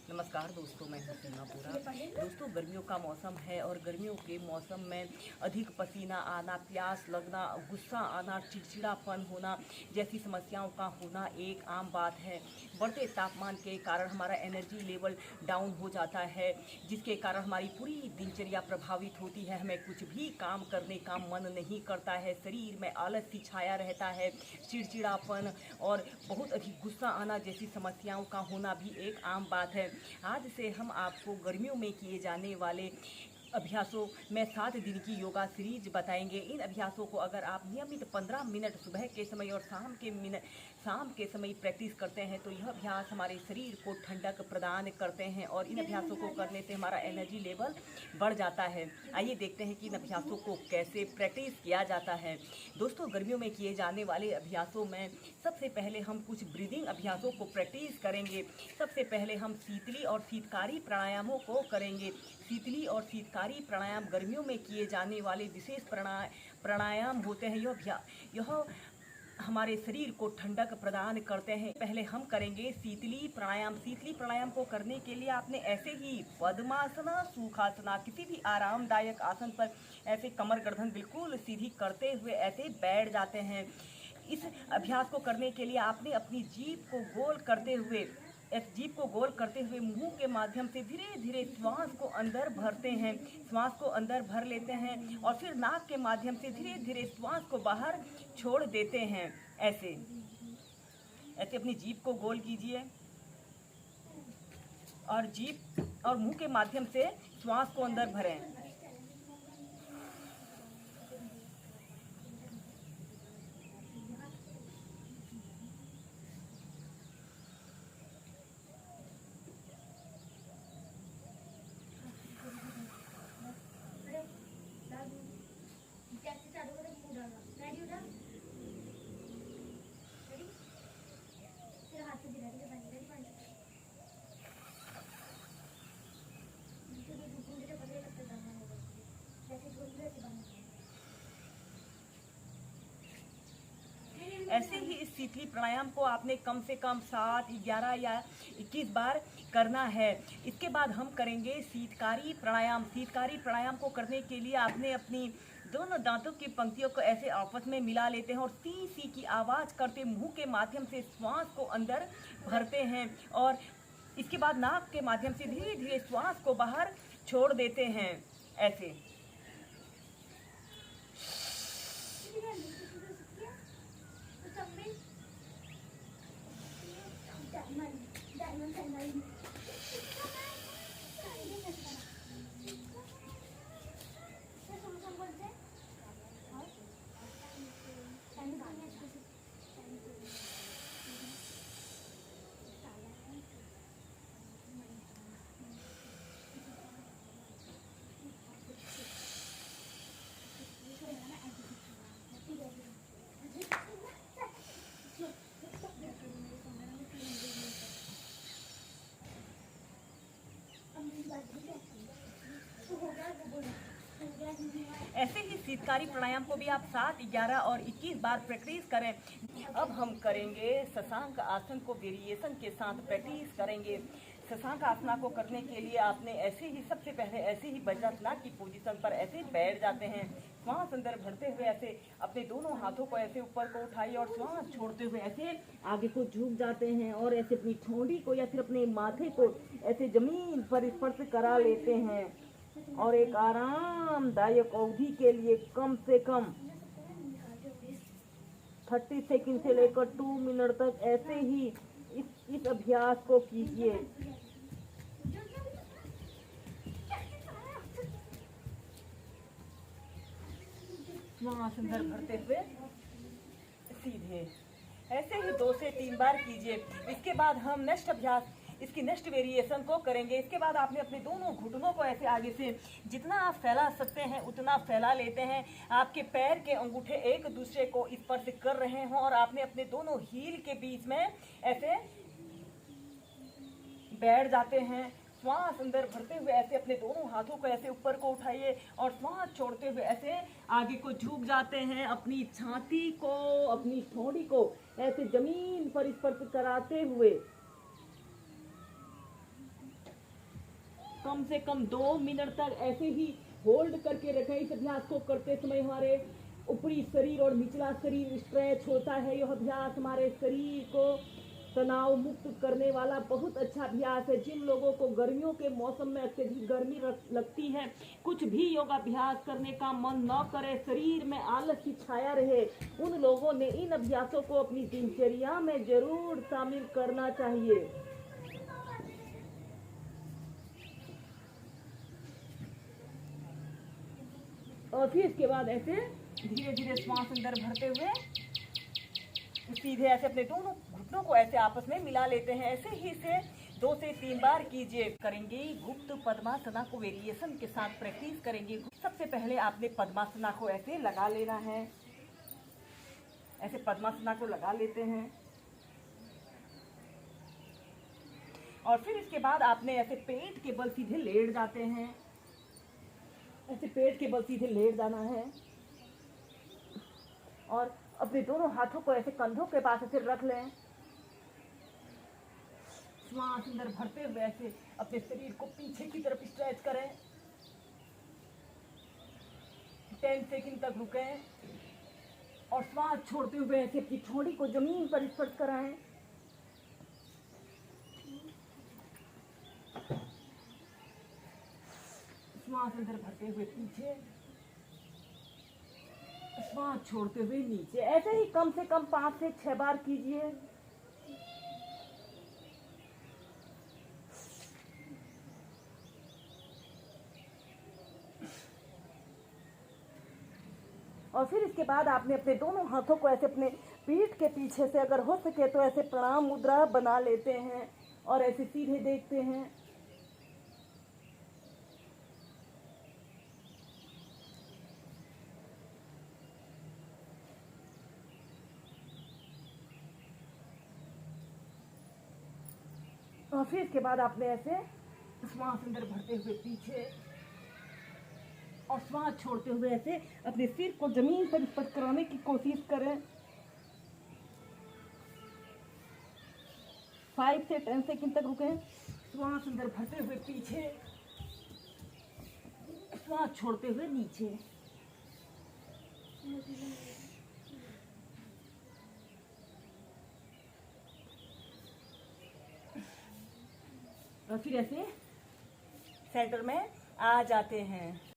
नमस्कार दोस्तों, मैं हूं सीमा पूरा। दोस्तों, गर्मियों का मौसम है और गर्मियों के मौसम में अधिक पसीना आना, प्यास लगना, गुस्सा आना, चिड़चिड़ापन होना जैसी समस्याओं का होना एक आम बात है। बढ़ते तापमान के कारण हमारा एनर्जी लेवल डाउन हो जाता है, जिसके कारण हमारी पूरी दिनचर्या प्रभावित होती है। हमें कुछ भी काम करने का मन नहीं करता है, शरीर में आलस सी छाया रहता है, चिड़चिड़ापन और बहुत अधिक गुस्सा आना जैसी समस्याओं का होना भी एक आम बात है। आज से हम आपको गर्मियों में किए जाने वाले अभ्यासों में 7 दिन की योगा सीरीज बताएंगे। इन अभ्यासों को अगर आप नियमित 15 मिनट सुबह के समय और शाम के समय प्रैक्टिस करते हैं तो यह अभ्यास हमारे शरीर को ठंडक प्रदान करते हैं और इन अभ्यासों को करने से हमारा एनर्जी लेवल बढ़ जाता है। आइए देखते हैं कि इन अभ्यासों को कैसे प्रैक्टिस किया जाता है। दोस्तों, गर्मियों में किए जाने वाले अभ्यासों में सबसे पहले हम कुछ ब्रीदिंग अभ्यासों को प्रैक्टिस करेंगे। सबसे पहले हम शीतली और शीतकारी प्राणायामों को करेंगे। शीतली और शीतकारी प्राणायाम गर्मियों में किए जाने वाले विशेष प्राणायाम होते हैं। यह हमारे शरीर को ठंडक प्रदान करते हैं। पहले हम करेंगे शीतली प्राणायाम। शीतली प्राणायाम को करने के लिए आपने ऐसे ही पद्मासना, सुखासना, किसी भी आरामदायक आसन पर ऐसे कमर गर्दन बिल्कुल सीधी करते हुए ऐसे बैठ जाते हैं। इस अभ्यास को करने के लिए आपने अपनी जीभ को गोल करते हुए मुंह के माध्यम से धीरे धीरे श्वास को अंदर भरते हैं। श्वास को अंदर भर लेते हैं और फिर नाक के माध्यम से धीरे धीरे श्वास को बाहर छोड़ देते हैं। ऐसे अपनी जीभ को गोल कीजिए और जीभ और मुंह के माध्यम से श्वास को अंदर भरें। ऐसे ही इस शीतली प्राणायाम को आपने कम से कम 7, 11 या 21 बार करना है। इसके बाद हम करेंगे शीतकारी प्राणायाम। शीतकारी प्राणायाम को करने के लिए आपने अपनी दोनों दांतों की पंक्तियों को ऐसे आपस में मिला लेते हैं और सी सी की आवाज़ करते मुंह के माध्यम से श्वास को अंदर भरते हैं और इसके बाद नाक के माध्यम से धीरे धीरे श्वास को बाहर छोड़ देते हैं। ऐसे ऐसे ही शीतकारी प्राणायाम को भी आप 7, 11 और 21 बार प्रैक्टिस करें। अब हम करेंगे शशांक आसन को वेरिएशन के साथ प्रैक्टिस करेंगे। शशांक आसना को करने के लिए आपने सबसे पहले ऐसे ही वज्रासन की पोजीशन पर ऐसे बैठ जाते हैं। श्वास अंदर भरते हुए ऐसे अपने दोनों हाथों को ऐसे ऊपर को उठाइए और श्वास छोड़ते हुए ऐसे आगे को झुक जाते हैं और ऐसे अपनी ठोड़ी को या फिर अपने माथे को ऐसे जमीन पर स्पर्श करा लेते हैं और एक आरामदायक अवधि के लिए कम से कम 30 सेकंड से लेकर 2 मिनट तक ऐसे ही इस अभ्यास को कीजिए। श्वास अंदर भरते हुए सीधे ऐसे ही 2 से 3 बार कीजिए। इसके बाद हम इसकी नेक्स्ट वेरिएशन को करेंगे। इसके बाद आपने अपने दोनों घुटनों को ऐसे आगे से जितना आप फैला सकते हैं उतना फैला लेते हैं। आपके पैर के अंगूठे एक दूसरे को स्पर्श कर रहे हों और आपने अपने दोनों हील के बीच में ऐसे बैठ जाते हैं। श्वास अंदर भरते हुए ऐसे अपने दोनों हाथों को ऐसे ऊपर को उठाइए और श्वास छोड़ते हुए ऐसे आगे को झुक जाते हैं। अपनी छाती को, अपनी ठोड़ी को ऐसे जमीन पर स्पर्श कराते हुए कम से कम 2 मिनट तक ऐसे ही होल्ड करके रखें। इस अभ्यास को करते समय हमारे ऊपरी शरीर और निचला शरीर स्ट्रेच होता है। यह अभ्यास हमारे शरीर को तनाव मुक्त करने वाला बहुत अच्छा अभ्यास है। जिन लोगों को गर्मियों के मौसम में अत्यधिक गर्मी लगती है, कुछ भी योगाभ्यास करने का मन न करे, शरीर में आलस की छाया रहे, उन लोगों ने इन अभ्यासों को अपनी दिनचर्या में जरूर शामिल करना चाहिए। और फिर इसके बाद ऐसे धीरे धीरे श्वास अंदर भरते हुए सीधे ऐसे अपने दोनों घुटनों को ऐसे आपस में मिला लेते हैं। ऐसे ही इसे 2 से 3 बार कीजिए। करेंगे गुप्त पद्मासना को वेरिएशन के साथ प्रैक्टिस करेंगे। सबसे पहले आपने पद्मासना को ऐसे लगा लेना है। ऐसे पद्मासना को लगा लेते हैं और फिर इसके बाद आपने ऐसे पेट के बल सीधे लेट जाते हैं। ऐसे पेट के बल सीधे लेट जाना है और अपने दोनों हाथों को ऐसे कंधों के पास ऐसे रख लें। श्वास अंदर भरते हुए ऐसे अपने शरीर को पीछे की तरफ स्ट्रेच करें। 10 सेकंड तक रुकें और श्वास छोड़ते हुए ऐसे अपनी ठोड़ी को जमीन पर स्पर्श कराएं। श्वास अंदर भरते हुए पीछे, श्वास छोड़ते हुए नीचे। ऐसे ही कम से कम 5 से 6 बार कीजिए। और फिर इसके बाद आपने अपने दोनों हाथों को ऐसे अपने पीठ के पीछे से अगर हो सके तो ऐसे प्रणाम मुद्रा बना लेते हैं और ऐसे सीधे देखते हैं। और फिर इसके बाद आपने ऐसे श्वास अंदर भरते हुए पीछे और श्वास छोड़ते हुए ऐसे अपने सिर को जमीन पर स्पर्श कराने की कोशिश करें। 5 से 10 सेकंड तक रुकें। श्वास अंदर भरते हुए पीछे, श्वास छोड़ते हुए नीचे। और फिर ऐसे सेंटर में आ जाते हैं।